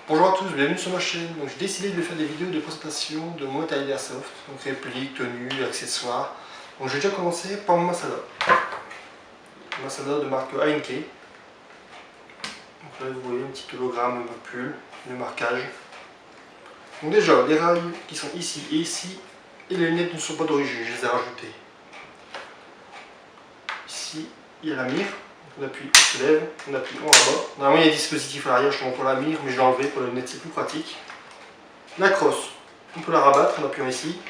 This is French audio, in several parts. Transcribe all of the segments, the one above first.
Bonjour à tous, bienvenue sur ma chaîne. Donc j'ai décidé de faire des vidéos de présentation de mon matériel Airsoft, donc répliques, tenues, accessoires. Donc j'ai déjà commencé par mon Masada. Un Masada de marque ANK. Donc là vous voyez un petit hologramme, un pull, le marquage. Donc déjà, les rails qui sont ici et ici, et les lunettes ne sont pas d'origine, je les ai rajoutées. Ici, il y a la mire. On appuie, on se lève, on appuie, on rabat. Normalement il y a un dispositif à l'arrière, je te montre la mire, mais je l'ai enlevé pour la lunette, c'est plus pratique. La crosse, on peut la rabattre en appuyant ici.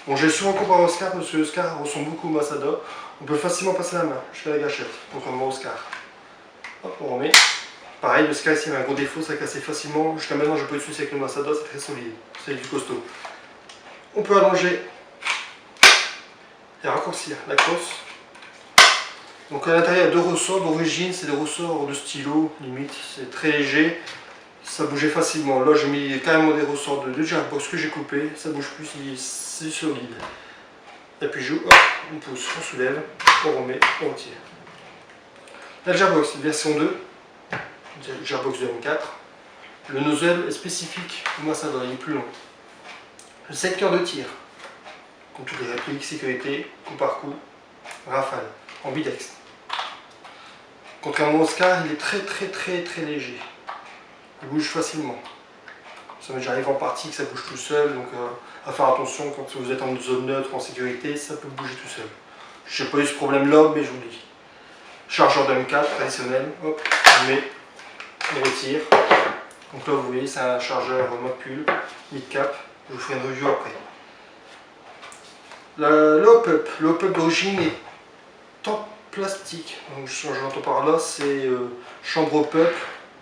Bon, j'ai souvent comparé au Oscar parce que le Oscar ressemble beaucoup au Masada. On peut facilement passer la main jusqu'à la gâchette, contrairement au Oscar. Hop, on remet. Pareil, le Scar ici a un gros défaut, ça casse facilement. Jusqu'à maintenant, j'ai pas eu de soucis avec le Masada, c'est très solide, c'est du costaud. On peut allonger et raccourcir la crosse. Donc à l'intérieur, il y a deux ressorts. D'origine, c'est des ressorts de stylo, limite, c'est très léger. Ça bougeait facilement. Là, j'ai mis carrément des ressorts de Gearbox que j'ai coupé. Ça bouge plus, c'est solide. Et puis, hop, on pousse, on soulève, on remet, on retire. La Gearbox version 2, Gearbox de M4. Le nozzle est spécifique au Masada, il est plus long. Le secteur de tir, comme toutes les répliques, sécurité, coup par coup, rafale, ambidextre. Contrairement au Oscar, il est très léger. Il bouge facilement. Ça m'est déjà arrivé en partie que ça bouge tout seul, donc à faire attention quand vous êtes en zone neutre, en sécurité, ça peut bouger tout seul. Je n'ai pas eu ce problème là, mais je vous le dis. Chargeur de M4 traditionnel, hop, on met, on retire. Donc là vous voyez, c'est un chargeur mode pull, mid-cap, je vous ferai une review après. Le hop-up d'origine est en plastique, donc ce que j'entends par là, c'est chambre hop-up,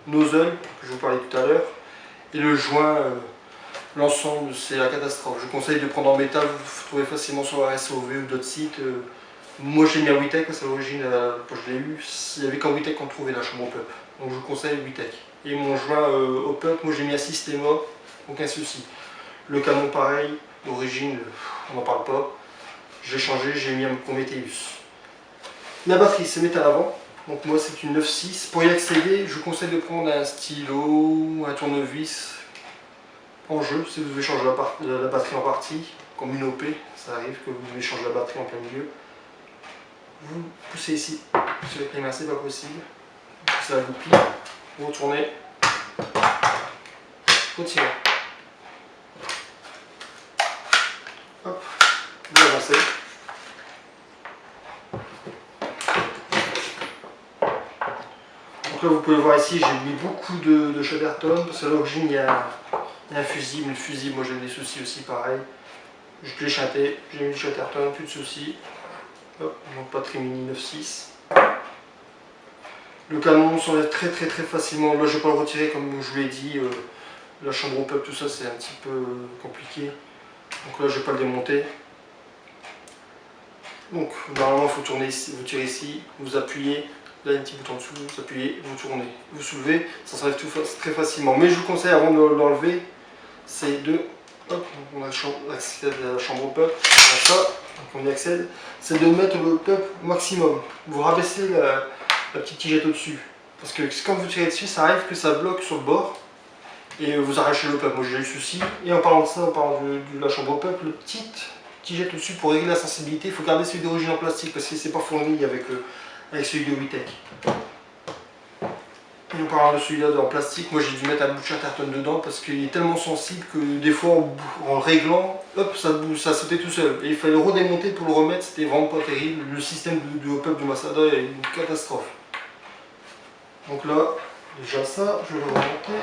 nozzle, que je vous parlais tout à l'heure, et le joint, l'ensemble, c'est la catastrophe. Je vous conseille de prendre en métal, vous trouvez facilement sur la SOV ou d'autres sites. Moi j'ai mis à WeTech, parce qu'à l'origine, quand je l'ai eu, il n'y avait qu'en WeTech qu'on trouvait la chambre hop-up. Donc je vous conseille WeTech. Et mon joint hop-up, moi j'ai mis à Systema, aucun souci. Le canon pareil, d'origine, on n'en parle pas. J'ai changé, j'ai mis un Prometheus. La batterie se met à l'avant. Donc moi c'est une 9.6. Pour y accéder, je vous conseille de prendre un stylo, un tournevis en jeu. Si vous devez changer la batterie en partie, comme une OP, ça arrive que vous devez changer la batterie en plein milieu. Vous poussez ici, sur les mains c'est pas possible. Vous poussez la goupille, vous retournez, retirez. Hop, vous avancez. Donc là vous pouvez voir ici, j'ai mis beaucoup de Chatterton parce qu'à l'origine il y a un fusible. Le fusible, moi j'ai eu des soucis aussi pareil. Je l'ai chanté, j'ai mis du Chatterton, plus de soucis. Hop, donc batterie mini 9.6. Le canon s'enlève très facilement. Là je ne vais pas le retirer comme je vous l'ai dit. La chambre hop-up, tout ça c'est un petit peu compliqué. Donc là je ne vais pas le démonter. Donc normalement il faut tourner ici, vous tirez ici, vous appuyez. Là il y a un petit bouton en dessous, vous appuyez, vous tournez, vous soulevez, ça s'enlève très facilement. Mais je vous conseille avant de l'enlever, c'est de, hop, on accède à la chambre hop-up, ça, donc on y accède, c'est de mettre le hop-up au maximum. Vous rabaissez la petite tigette au-dessus. Parce que quand vous tirez dessus, ça arrive que ça bloque sur le bord et vous arrachez le hop-up. Moi j'ai eu souci. Et en parlant de ça, en parlant de la chambre hop-up, le petit tigette au-dessus pour régler la sensibilité, il faut garder celui d'origine en plastique parce que c'est pas fourni avec celui de WeTech. Et en parlant de celui-là en plastique, moi j'ai dû mettre un bout de Chatterton dedans parce qu'il est tellement sensible que des fois en réglant, hop, ça sautait tout seul. Et il fallait le redémonter pour le remettre, c'était vraiment pas terrible. Le système de hop-up du Masada est une catastrophe. Donc là, déjà ça, je vais le remonter.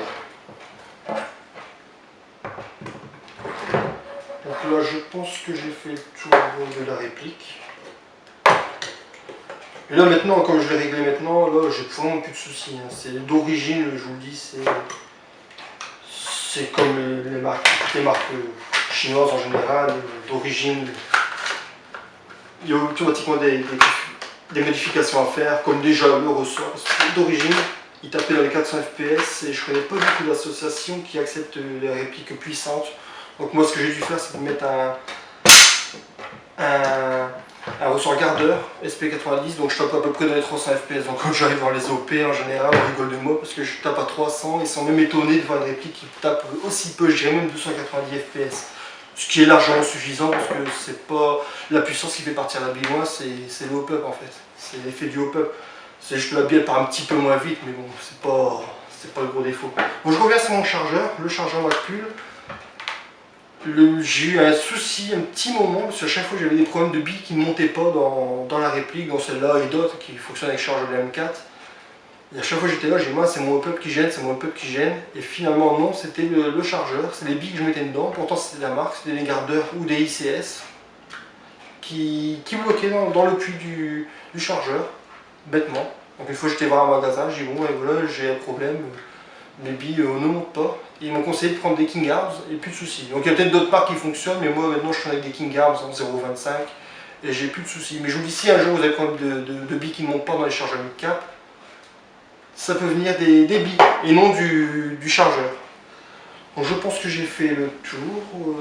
Donc là, je pense que j'ai fait le tour de la réplique. Et là maintenant, comme je l'ai réglé maintenant, là j'ai vraiment plus de soucis. Hein. C'est d'origine, je vous le dis, c'est comme les marques chinoises en général, d'origine. Il y a automatiquement des modifications à faire, comme déjà le ressort. D'origine, il tapait dans les 400 fps et je connais pas beaucoup d'associations qui acceptent les répliques puissantes. Donc moi ce que j'ai dû faire, c'est de mettre un ressort gardeur SP90, donc je tape à peu près dans les 300 fps. Donc quand j'arrive dans les OP en général, on rigole de moi parce que je tape à 300, ils sont même étonnés de voir une réplique qui tape aussi peu, je dirais même 290 fps. Ce qui est largement suffisant parce que c'est pas la puissance qui fait partir la bille loin, c'est le hop-up en fait. C'est l'effet du hop-up. C'est juste que la bille elle part un petit peu moins vite, mais bon, c'est pas le gros défaut. Bon, je reviens sur mon chargeur, le chargeur Wattpul. J'ai eu un souci un petit moment parce qu'à chaque fois j'avais des problèmes de billes qui ne montaient pas dans la réplique, dans celle-là et d'autres qui fonctionnent avec charge de la M4. Et à chaque fois j'étais là, j'ai dit c'est mon hop-up qui gêne, c'est mon hop-up qui gêne. Et finalement non, c'était le chargeur, c'est les billes que je mettais dedans. Pourtant c'était de la marque, c'était des gardeurs ou des ICS qui bloquaient dans le puits du chargeur, bêtement. Donc une fois j'étais voir un magasin, j'ai dit bon et voilà, j'ai un problème. Mes billes ne montent pas. Et ils m'ont conseillé de prendre des King Arms et plus de soucis. Donc il y a peut-être d'autres marques qui fonctionnent, mais moi maintenant je suis avec des King Arms en 0,25 et j'ai plus de soucis. Mais je vous dis, si un jour vous avez problème de billes qui ne montent pas dans les chargeurs mid-cap, ça peut venir des billes et non du chargeur. Donc je pense que j'ai fait le tour,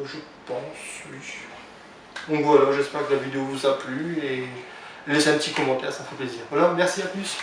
je pense, oui. Donc voilà, j'espère que la vidéo vous a plu et laissez un petit commentaire, ça me fait plaisir. Voilà, merci, à plus.